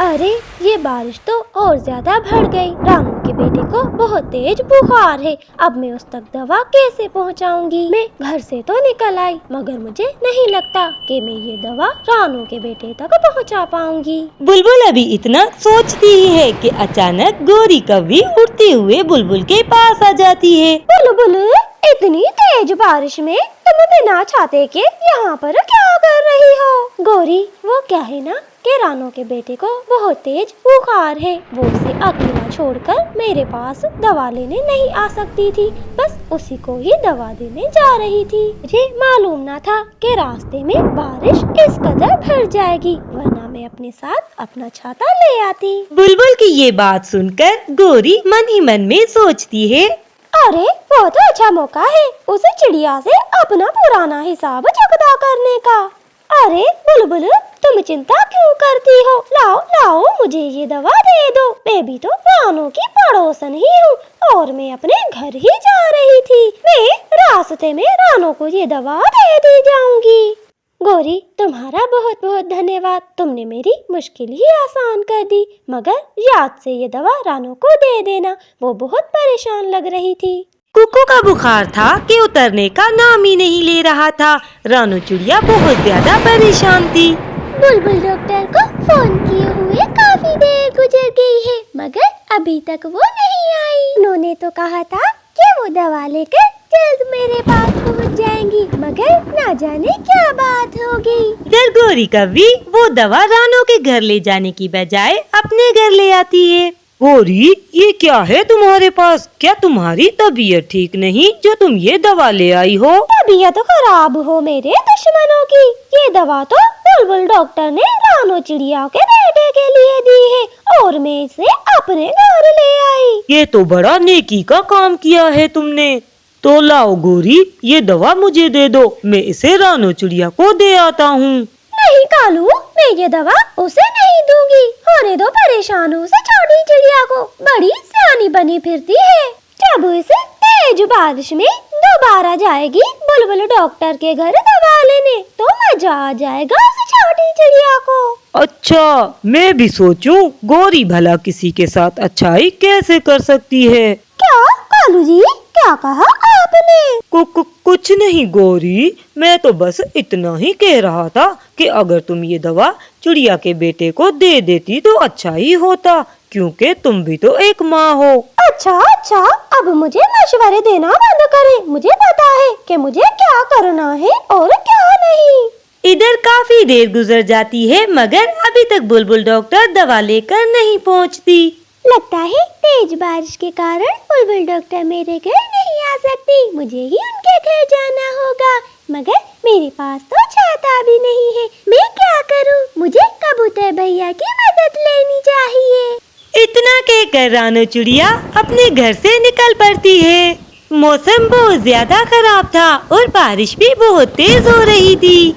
अरे ये बारिश तो और ज्यादा बढ़ गई। रानू के बेटे को बहुत तेज बुखार है। अब मैं उस तक दवा कैसे पहुंचाऊंगी? मैं घर से तो निकल आई, मगर मुझे नहीं लगता कि मैं ये दवा रानू के बेटे तक पहुंचा पाऊंगी। बुलबुल अभी इतना सोचती ही है कि अचानक गौरी कौवी उड़ते हुए बुलबुल के पास आ जाती है। बुलबुल, इतनी तेज बारिश में तुम बिना छाते के यहाँ पर क्या कर रही हो? गौरी, वो क्या है ना कि रानू के बेटे को बहुत तेज बुखार है। वो उसे अकेला छोड़कर मेरे पास दवा लेने नहीं आ सकती थी, बस उसी को ही दवा देने जा रही थी। मुझे मालूम न था कि रास्ते में बारिश इस कदर बढ़ जाएगी, वरना मैं अपने साथ अपना छाता ले आती। बुलबुल की ये बात सुनकर गौरी मन ही मन में सोचती है, अरे बहुत अच्छा मौका है उस चिड़िया से अपना पुराना हिसाब चुकता करने का। अरे बुलबुल, तुम चिंता क्यों करती हो? लाओ लाओ, मुझे ये दवा दे दो। मैं भी तो रानू की पड़ोसन ही हूँ और मैं अपने घर ही जा रही थी। मैं रास्ते में रानू को ये दवा दे दी जाऊंगी। गौरी, तुम्हारा बहुत बहुत धन्यवाद। तुमने मेरी मुश्किल ही आसान कर दी, मगर याद से ये दवा रानू को दे देना, वो बहुत परेशान लग रही थी। कुकू का बुखार था कि उतरने का नाम ही नहीं ले रहा था। रानू चिड़िया बहुत ज्यादा परेशान थी। बुलबुल डॉक्टर को फोन किए हुए काफी देर गुजर गई है, मगर अभी तक वो नहीं आई। उन्होंने तो कहा था कि वो दवा लेकर जल्द मेरे पास पहुंच जाएंगी, मगर ना जाने क्या बात हो गई। इधर गौरी कौवी वो दवा रानू के घर ले जाने की बजाय अपने घर ले आती है। गौरी, ये क्या है तुम्हारे पास? क्या तुम्हारी तबीयत ठीक नहीं जो तुम ये दवा ले आई हो? तबीयत खराब हो मेरे दुश्मनों की? ये दवा तो बुलबुल डॉक्टर ने रानू चिड़िया के बेटे के लिए दी है और मैं इसे अपने घर ले आई। ये तो बड़ा नेकी का काम किया है तुमने। तो लाओ गौरी, ये दवा मुझे दे दो, मैं इसे रानू चिड़िया को दे आता हूँ। नहीं कालू, मैं ये दवा उसे नहीं दूंगी। होने दो परेशान उसे छोटी चिड़िया को, बड़ी सियानी बनी फिरती है। जब इसे तेज बारिश में दोबारा जाएगी बुलबुल डॉक्टर के घर दवा लेने, तो मजा आ जाएगा उस छोटी चिड़िया को। अच्छा, मैं भी सोचूं गौरी भला किसी के साथ अच्छाई कैसे कर सकती है। क्या कालू जी, क्या कहा आपने? कुछ नहीं गौरी, मैं तो बस इतना ही कह रहा था कि अगर तुम ये दवा चिड़िया के बेटे को दे देती तो अच्छा ही होता, क्योंकि तुम भी तो एक माँ हो। अच्छा अच्छा, अब मुझे मशवरे देना बंद करें। मुझे पता है कि मुझे क्या करना है और क्या नहीं। इधर काफी देर गुजर जाती है, मगर अभी तक बुलबुल डॉक्टर दवा लेकर नहीं पहुँचती। लगता है तेज बारिश के कारण बुलबुल डॉक्टर मेरे घर नहीं आ सकती। मुझे ही उनके घर जाना होगा, मगर मेरे पास तो छाता भी नहीं है। मैं क्या करूं? मुझे कबूतर भैया की मदद लेनी चाहिए। इतना कहकर रानू चिड़िया अपने घर से निकल पड़ती है। मौसम बहुत ज्यादा खराब था और बारिश भी बहुत तेज हो रही थी,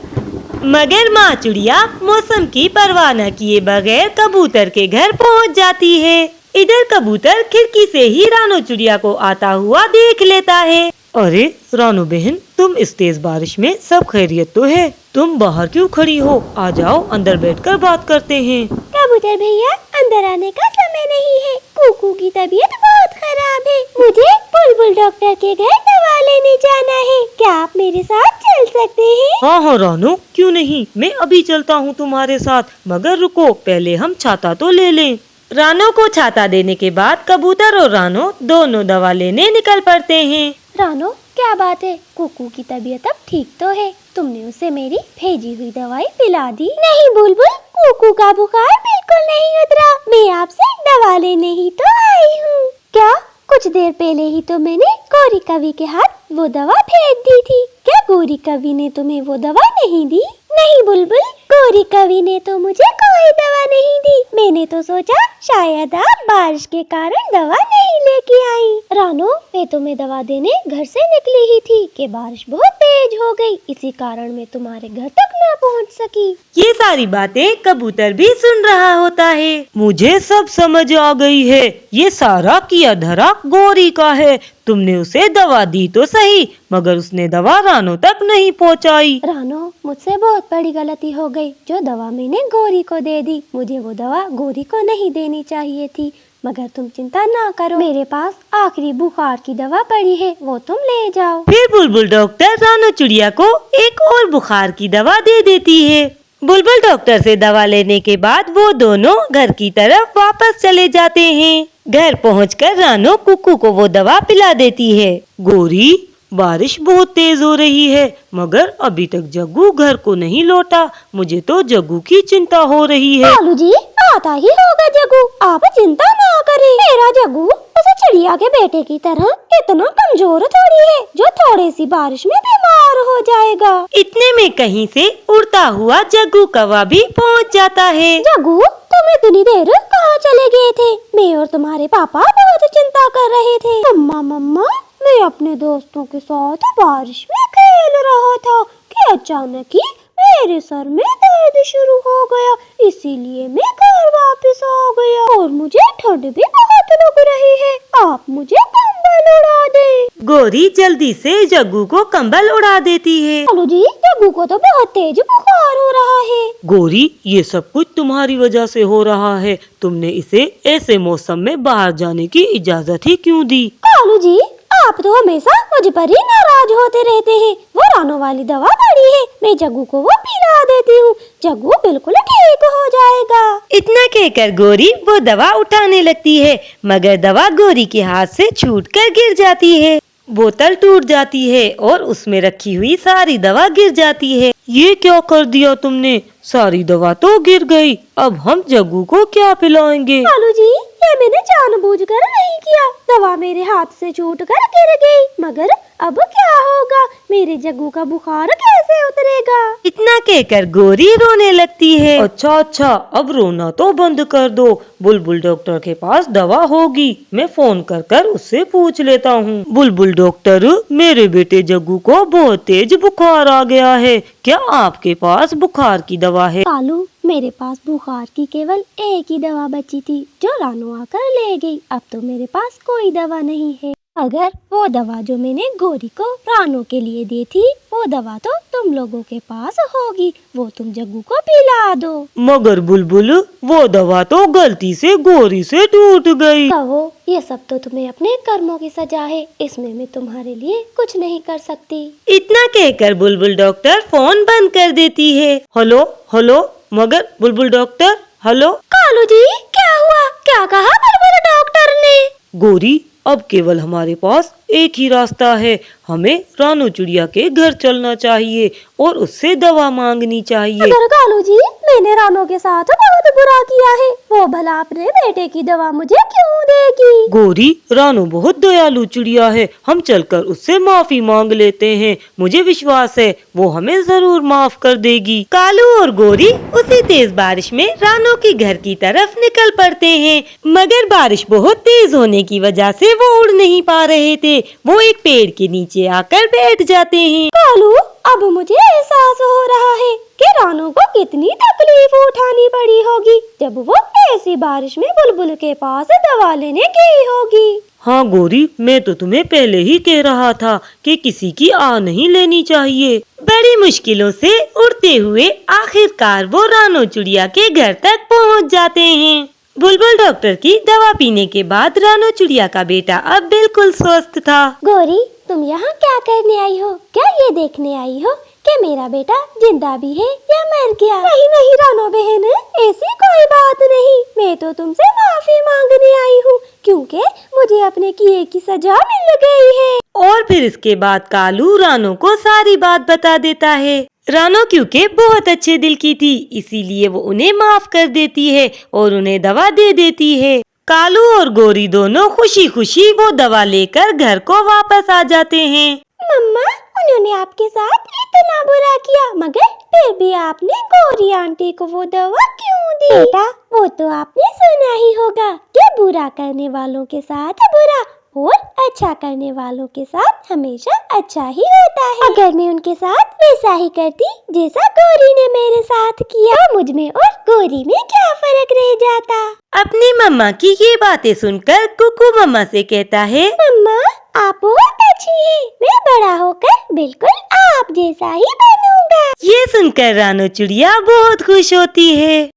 मगर माँ चिड़िया मौसम की परवाह न किए बगैर कबूतर के घर पहुँच जाती है। इधर कबूतर खिड़की से ही रानू चिड़िया को आता हुआ देख लेता है। अरे रानू बहन, तुम इस तेज बारिश में सब खैरियत तो है? तुम बाहर क्यों खड़ी हो? आ जाओ, अंदर बैठकर बात करते हैं। कबूतर भैया, अंदर आने का समय नहीं है। कुकू की तबीयत बहुत खराब है। मुझे बुलबुल डॉक्टर के घर दवा लेने जाना है। क्या आप मेरे साथ चल सकते हैं? हाँ हाँ रानू, क्यों नहीं, मैं अभी चलता हूँ तुम्हारे साथ, मगर रुको, पहले हम छाता तो ले लें। रानू को छाता देने के बाद कबूतर और रानू दोनों दवा लेने निकल पड़ते हैं। रानू, क्या बात है? कुकू की तबीयत अब ठीक तो है? तुमने उसे मेरी भेजी हुई दवाई पिला दी? नहीं बुलबुल, कुकू का बुखार बिल्कुल नहीं उतरा। मैं आपसे दवा लेने ही तो आई हूँ। क्या? कुछ देर पहले ही तो मैंने गौरी कवि के हाथ वो दवा भेज दी थी। क्या गौरी कवि ने तुम्हें वो दवा नहीं दी? नहीं बुलबुल, गौरी कवि ने तो मुझे कोई दवा नहीं दी। मैंने तो सोचा शायद आप बारिश के कारण दवा नहीं लेके आई। रानू, मैं तुम्हें दवा देने घर से निकली ही थी कि बारिश बहुत तेज तेज हो गई, इसी कारण मैं तुम्हारे घर तक ना पहुंच सकी। ये सारी बातें कबूतर भी सुन रहा होता है। मुझे सब समझ आ गई है, ये सारा किया धरा गौरी का है। तुमने उसे दवा दी तो सही, मगर उसने दवा रानो तक नहीं पहुंचाई। रानो, मुझसे बहुत बड़ी गलती हो गई। जो दवा मैंने गौरी को दे दी, मुझे वो दवा गौरी को नहीं देनी चाहिए थी। मगर तुम चिंता ना करो, मेरे पास आखिरी बुखार की दवा पड़ी है, वो तुम ले जाओ। फिर बुलबुल डॉक्टर रानो चिड़िया को एक और बुखार की दवा दे देती है। बुलबुल डॉक्टर से दवा लेने के बाद वो दोनों घर की तरफ वापस चले जाते हैं। घर पहुंचकर रानो कुकू को वो दवा पिला देती है। गौरी, बारिश बहुत तेज हो रही है, मगर अभी तक जग्गू घर को नहीं लौटा। मुझे तो जग्गू की चिंता हो रही है। कालू जी, आता ही होगा जग्गू, आप चिंता ना करें। मेरा जग्गू उस चिड़िया के बेटे की तरह इतना कमजोर थोड़ी है जो थोड़ी सी बारिश में बीमार हो जाएगा। इतने में कहीं से उड़ता हुआ जग्गू कौवा भी पहुंच जाता है। जग्गू, तुम इतनी देर कहाँ चले गए थे? मैं और तुम्हारे पापा बहुत चिंता कर रहे थे। मम्मा, मैं अपने दोस्तों के साथ बारिश में खेल रहा था कि अचानक ही मेरे सर में दर्द शुरू हो गया, इसीलिए मैं घर वापस आ गया और मुझे ठंड भी बहुत लग रही है। आप मुझे कंबल उड़ा दे। गौरी जल्दी से जग्गू को कंबल उड़ा देती है। कालू जी, जग्गू को तो बहुत तेज बुखार हो रहा है। गौरी, ये सब कुछ तुम्हारी वजह से हो रहा है। तुमने इसे ऐसे मौसम में बाहर जाने की इजाजत ही क्यों दी? कालू जी, आप तो हमेशा मुझ पर ही नाराज होते रहते हैं। वो रानो वाली दवा पड़ी है, मैं जग्गू को वो पिला देती हूँ, जग्गू बिल्कुल ठीक हो जाएगा। इतना कहकर गौरी वो दवा उठाने लगती है, मगर दवा गौरी के हाथ से छूटकर गिर जाती है। बोतल टूट जाती है और उसमें रखी हुई सारी दवा गिर जाती है। ये क्या कर दिया तुमने? सारी दवा तो गिर गई। अब हम जग्गू को क्या पिलाएंगे? कालू जी, ये मैंने जानबूझकर नहीं किया। दवा मेरे हाथ से छूटकर गिर गई, मगर अब क्या होगा? मेरे जग्गू का बुखार कैसे उतरेगा? इतना कहकर गौरी रोने लगती है। अच्छा, अब रोना तो बंद कर दो। बुलबुल डॉक्टर के पास दवा होगी, मैं फोन कर उससे पूछ लेता हूँ। बुलबुल डॉक्टर, मेरे बेटे जग्गू को बहुत तेज बुखार आ गया है, क्या आपके पास बुखार की दवा है? कालू, मेरे पास बुखार की केवल एक ही दवा बची थी, जो रानू आकर ले गई। अब तो मेरे पास कोई दवा नहीं है। अगर वो दवा जो मैंने गौरी को रानू के लिए दी थी, वो दवा तो तुम लोगों के पास होगी, वो तुम जग्गू को पिला दो। मगर बुलबुल, वो दवा तो गलती से गौरी से टूट गई। कहो, ये सब तो तुम्हें अपने कर्मों की सजा है, इसमें मैं तुम्हारे लिए कुछ नहीं कर सकती। इतना कहकर बुलबुल डॉक्टर फोन बंद कर देती है। हेलो, मगर बुलबुल डॉक्टर, हेलो। कालू जी, क्या हुआ? क्या कहा बुलबुल डॉक्टर ने? गौरी, अब केवल हमारे पास एक ही रास्ता है। हमें रानो चिड़िया के घर चलना चाहिए और उससे दवा मांगनी चाहिए। मगर कालू जी, मैंने रानो के साथ बहुत बुरा किया है, वो भला अपने बेटे की दवा मुझे क्यों देगी? गौरी, रानो बहुत दयालु चिड़िया है, हम चलकर उससे माफी मांग लेते हैं। मुझे विश्वास है वो हमें जरूर माफ कर देगी। कालू और गौरी उसी तेज बारिश में रानो के घर की तरफ निकल पड़ते हैं, मगर बारिश बहुत तेज होने की वजह से वो उड़ नहीं पा रहे थे। वो एक पेड़ के नीचे आकर बैठ जाते हैं। कालू, अब मुझे एहसास हो रहा है कि रानो को कितनी तकलीफ उठानी पड़ी होगी जब वो ऐसी बारिश में बुलबुल के पास दवा लेने गई होगी। हाँ गौरी, मैं तो तुम्हें पहले ही कह रहा था कि किसी की आ नहीं लेनी चाहिए। बड़ी मुश्किलों से उड़ते हुए आखिरकार वो रानो चिड़िया के घर तक पहुँच जाते हैं। बुलबुल डॉक्टर की दवा पीने के बाद रानो चिड़िया का बेटा अब बिल्कुल स्वस्थ था। गौरी, तुम यहाँ क्या करने आई हो? क्या ये देखने आई हो कि मेरा बेटा जिंदा भी है या मर गया? नहीं रानो बहन, ऐसी कोई बात नहीं। मैं तो तुमसे माफी मांगने आई हूँ, क्योंकि मुझे अपने किए की सजा मिल गई है। और फिर इसके बाद कालू रानो को सारी बात बता देता है। रानो क्योंकि बहुत अच्छे दिल की थी, इसीलिए वो उन्हें माफ कर देती है और उन्हें दवा दे देती है। कालू और गौरी दोनों खुशी खुशी वो दवा लेकर घर को वापस आ जाते हैं। मम्मा, उन्होंने आपके साथ इतना बुरा किया, मगर फिर भी आपने गौरी आंटी को वो दवा क्यों दी? बेटा, वो तो आपने सुना ही होगा कि बुरा करने वालों के साथ बुरा और अच्छा करने वालों के साथ हमेशा अच्छा ही होता है। अगर मैं उनके साथ वैसा ही करती जैसा गौरी ने मेरे साथ किया, तो मुझ में और गौरी में क्या फर्क रह जाता। अपनी मम्मा की ये बातें सुनकर कुकू मम्मा से कहता है, मम्मा आप बहुत अच्छी हैं। मैं बड़ा होकर बिल्कुल आप जैसा ही बनूंगा। ये सुनकर रानू चिड़िया बहुत खुश होती है।